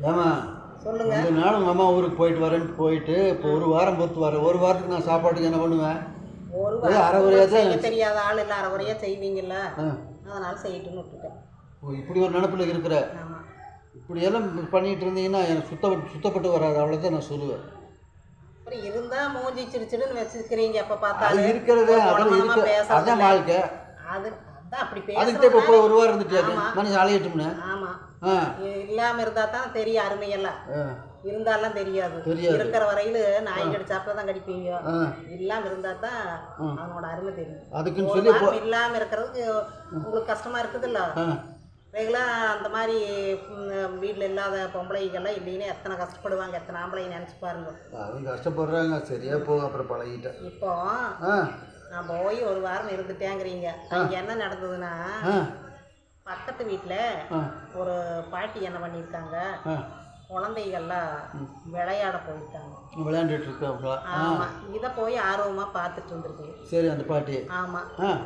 ஏமா சொல்லுங்க. இந்த நாள் உங்கள் அம்மா ஊருக்கு போயிட்டு வரேன்ட்டு போயிட்டு இப்போ ஒரு வாரம் பொறுத்து வரேன். ஒரு வாரத்துக்கு நான் சாப்பாட்டுக்கு என்ன பண்ணுவேன்? ஒரு அரை குறையாக தான் செய்ய தெரியாத ஆள் இல்லை, அரை குறையாக செய்வீங்கல்ல, அதனால செய்யட்டுன்னு விட்டுட்டேன். ஓ, இப்படி ஒரு நினப்பில் இருக்கிற. ஆமாம், இப்படியெல்லாம் பண்ணிகிட்டு இருந்தீங்கன்னா எனக்கு சுத்தப்பட்டு வராது, அவ்வளோதான் நான் சொல்லுவேன். அப்புறம் இருந்தால் மூஞ்சி சிரிச்சிடுன்னு வச்சுக்கிறீங்க எப்போ அது பார்த்தாலும். இருக்கிறது அதான் வாழ்க்கை. அது அதான் அப்படி அதுக்கிட்டே இப்போ பேசுறது. ஒரு வாரம் இருந்துட்டு மனுஷன் அலையட்டும்னு. ஆமாம், இல்லாமல் இருந்தால் தான் தெரியும் அருமையெல்லாம். இருந்தாலாம் தெரியாது. இருக்கிற வரையில நாய் கடிச்சாப்ப தான் கடிப்பீங்க. இல்லாம இருந்தா தான் அவனோட அருமை தெரியும். அதுக்குன்னு சொல்லி இல்லாம இருக்கிறதுக்கு உங்களுக்கு கஷ்டமா இருக்குதுல்ல. ரெகுலா அந்த மாதிரி வீட்டில் இல்லாத பொம்பளைகள்லாம் இல்லைன்னு எத்தனை கஷ்டப்படுவாங்க, எத்தனை ஆம்பளை நினச்சி பாருங்க. அவங்க கஷ்டப்படுறாங்க, சரியா போகும். அப்புறம் பழகிட்டேன். இப்போ நான் போய் ஒரு வாரம் இருந்துட்டேங்கிறீங்க. அங்கே என்ன நடந்ததுன்னா, பக்கத்து வீட்டில் ஒரு பாட்டி என்ன பண்ணியிருக்காங்க, குழந்தைகள்லாம் விளையாட போயிருக்காங்க. விளையாண்டுட்டு இருக்காங்களா? ஆமாம், இதை போய் ஆர்வமாக பார்த்துட்டு இருந்துருக்கு. சரி, அந்த பாட்டி. ஆமாம்,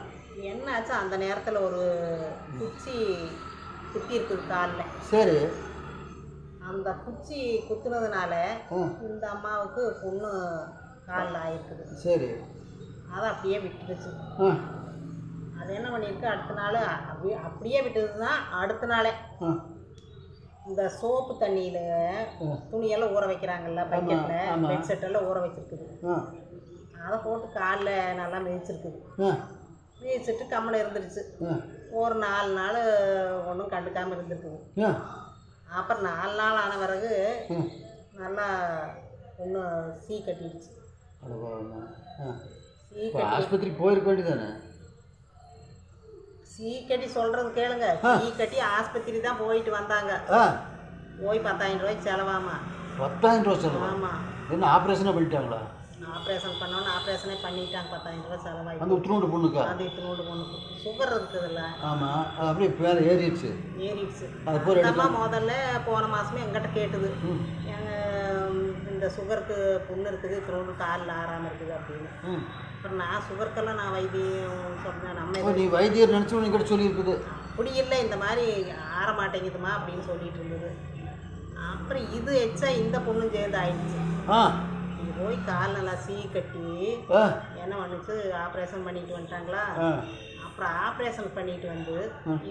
என்னாச்சு அந்த நேரத்தில் ஒரு குச்சி குத்தி இருக்குது காலில். சரி, அந்த குச்சி குத்துனதுனால இந்த அம்மாவுக்கு பொண்ணு காலில் ஆயிருக்குது. சரி, அதை அப்படியே விட்டுடுச்சு. அது என்ன பண்ணியிருக்கு, அடுத்த நாள் அப்படியே விட்டது தான். அடுத்த நாளே இந்த சோப்பு தண்ணியில் துணியெல்லாம் ஊற வைக்கிறாங்கல்ல, பக்கெட்டில் பெட்ஷீட்டெல்லாம் ஊற வச்சுருக்குது. அதை போட்டு காலில் நல்லா மிதிச்சிருக்குது. மிதிச்சுட்டு கம்மனை இருந்துருச்சு. ஒரு 4 நாள் ஒன்றும் கண்டுக்காமல் இருந்துருக்குது. அப்புறம் 4 நாள் ஆன பிறகு நல்லா ஒன்று சீ கட்டிடுச்சு. ஆஸ்பத்திரிக்கு போயிருக்க வேண்டியதானே? சீக்கட்டி சொல்கிறது கேளுங்க. சீக்கட்டி ஆஸ்பத்திரி தான் போயிட்டு வந்தாங்க. போய் 10,000 ரூபாய்க்கு செலவாமா. 10,000 ரூபா செலவா? ஆமாம். என்ன ஆப்ரேஷனே பண்ணிட்டாங்களா? ஆப்ரேஷன் பண்ணோன்னு ஆப்ரேஷனே பண்ணிட்டாங்க. 10,000 ரூபா செலவாகி. அந்த இத்தினோண்டு பொண்ணுக்கா? அந்த இத்தினோண்டு பொண்ணுக்கு சுகர் இருக்குதுல்ல. ஆமாம், அது அப்படியே மேலே ஏறிடுச்சு. அம்மா முதல்ல போன மாதமே எங்கிட்ட கேட்டுது, இந்த சுகருக்கு புண்ணு இருக்குது, இத்தினோண்டு காலில் ஆறாமல் இருக்குது அப்படின்னு. அப்புறம் நான் சுகருக்கெல்லாம் நான் வைத்தியம் சொன்னேன். நம்ம நீ வைத்தியர் நினச்சி உனக்கிட்ட சொல்லியிருக்குது? அப்படி இல்லை, இந்த மாதிரி ஆற மாட்டேங்குதுமா அப்படின்னு சொல்லிட்டு இருந்தது. அப்புறம் இது எச்சா இந்த பொண்ணும் சேர்ந்து ஆயிடுச்சு. இது போய் கால் நல்லா சீ கட்டி என்ன பண்ணுச்சு, ஆப்ரேஷன் பண்ணிட்டு வந்துட்டாங்களா. அப்புறம் ஆப்ரேஷன் பண்ணிட்டு வந்து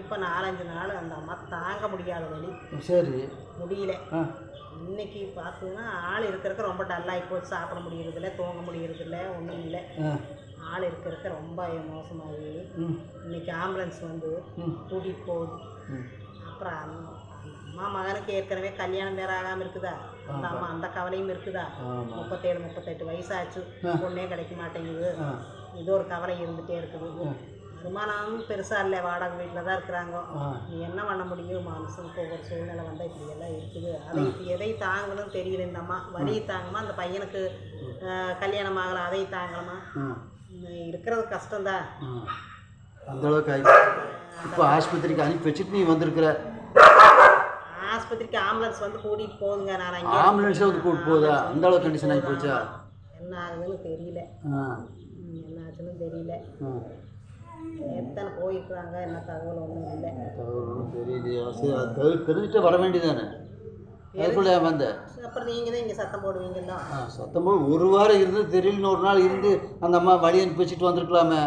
இப்போ 4-5 நாள் அந்த அம்மா தாங்க முடியாத வலி. சரி, முடியல. இன்னைக்கு பார்த்தீங்கன்னா ஆள் இருக்கிறதுக்கு ரொம்ப டல்லாகி போச்சு. சாப்பிட முடியறதில்ல, தூங்க முடியறதில்ல, ஒன்றும் இல்லை. ஆள் இருக்கிறதுக்கு ரொம்ப மோசமாகி இன்னைக்கு ஆம்புலன்ஸ் வந்து கூட்டிகிட்டு போகுது. அப்புறம் அம்மா மகனுக்கு ஏற்கனவே கல்யாணம் வேற ஆகாமல் இருக்குதா, அந்த அம்மா அந்த கவலையும் இருக்குதா. 37-38 வயசாச்சு, பொண்ணே கிடைக்க மாட்டேங்குது. இது ஒரு கவலை இருந்துகிட்டே இருக்குது. வருமானமும் பெருசாக இல்லை, வாடகை வீட்டில் தான் இருக்கிறாங்க. நீ என்ன பண்ண முடியும், மனுஷனுக்கு ஒவ்வொரு சூழ்நிலை வந்தால் இப்படியெல்லாம் இருக்குது. அதை இப்போ எதை தாங்கணும்னு தெரியல. இந்த அம்மா வழி தாங்கம்மா, அந்த பையனுக்கு கல்யாணம் ஆகலை, அதை தாங்கலாமா. இருக்கிறது கஷ்டம்தான். அந்த அளவுக்கு ஆயிடுச்சு. இப்போ ஆஸ்பத்திரிக்கு அனுப்பி வச்சுட்டு நீ வந்திருக்கிற. ஆஸ்பத்திரிக்கு ஆம்புலன்ஸ் வந்து கூட்டிகிட்டு போகுதுங்க. நான் அங்கே ஆம்புலன்ஸே வந்து கூட்டிட்டு போகுதா? அந்த அளவுக்கு கண்டிஷன் ஆகி போச்சா? என்ன ஆகுதுன்னு தெரியல, என்ன ஆச்சுன்னு தெரியல. எத்தனை போயிருக்கிறாங்க, என்ன தகவல் ஒன்றும் இல்லை. தகவல் ஒன்றும் தெரியலையா? சரி, அது தெரிஞ்சுட்டு வர வேண்டியதானே? அதுக்குள்ளே வந்த அப்புறம் நீங்கள் தான் இங்கே சத்தம் போடுவீங்களா? சத்தம் போடு. ஒரு வாரம் இருந்து தெரியலன்னு ஒரு நாள் இருந்து அந்த அம்மா வழி அனுப்பி வச்சுட்டு வந்திருக்கலாமே.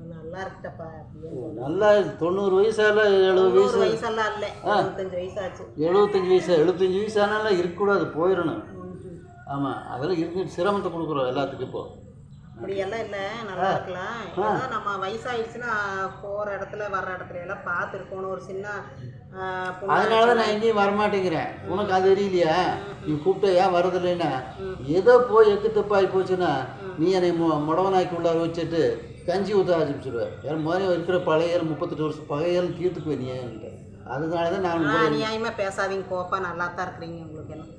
நல்லா இருக்குட்டப்பா. நல்லா 90 வயசால 70 வயசெல்லாம் இல்லை, 75 வயசாச்சு. 75 வயசு ஆனாலும் இருக்கக்கூடாது, போயிடணும். ஆமாம், அதெல்லாம் இருந்துட்டு சிரமத்தை கொடுக்குறோம் எல்லாத்துக்கும். இப்போ அப்படியெல்லாம் இல்லை, நல்லா இருக்கலாம். ஏன்னா நம்ம வயசாகிடுச்சுன்னா போகிற இடத்துல வர்ற இடத்துல எல்லாம் பார்த்துருக்கணும். ஒரு சின்ன அதனால தான் நான் எங்கேயும் வரமாட்டேங்கிறேன். உனக்கு அது தெரியலையா? நீ கூப்பிட்ட ஏன் வரதில்லைன்னா, ஏதோ போய் எக்கு தப்பாகி போச்சுன்னா நீ என்னை முடவனாக்கி உள்ளார வச்சுட்டு கஞ்சி ஊற்ற ஆரம்பிச்சிடுவேன். ஏன்னா மாதிரி இருக்கிற பழைய 38 வருஷம் பகையெல்லாம் தீர்த்துக்குவேன் நீ என்கிட்ட. அதனால தான் நான் நியாயமாக பேசாதீங்க, கோப்பா நல்லா தான் இருக்கிறீங்க உங்களுக்கு எல்லாம்.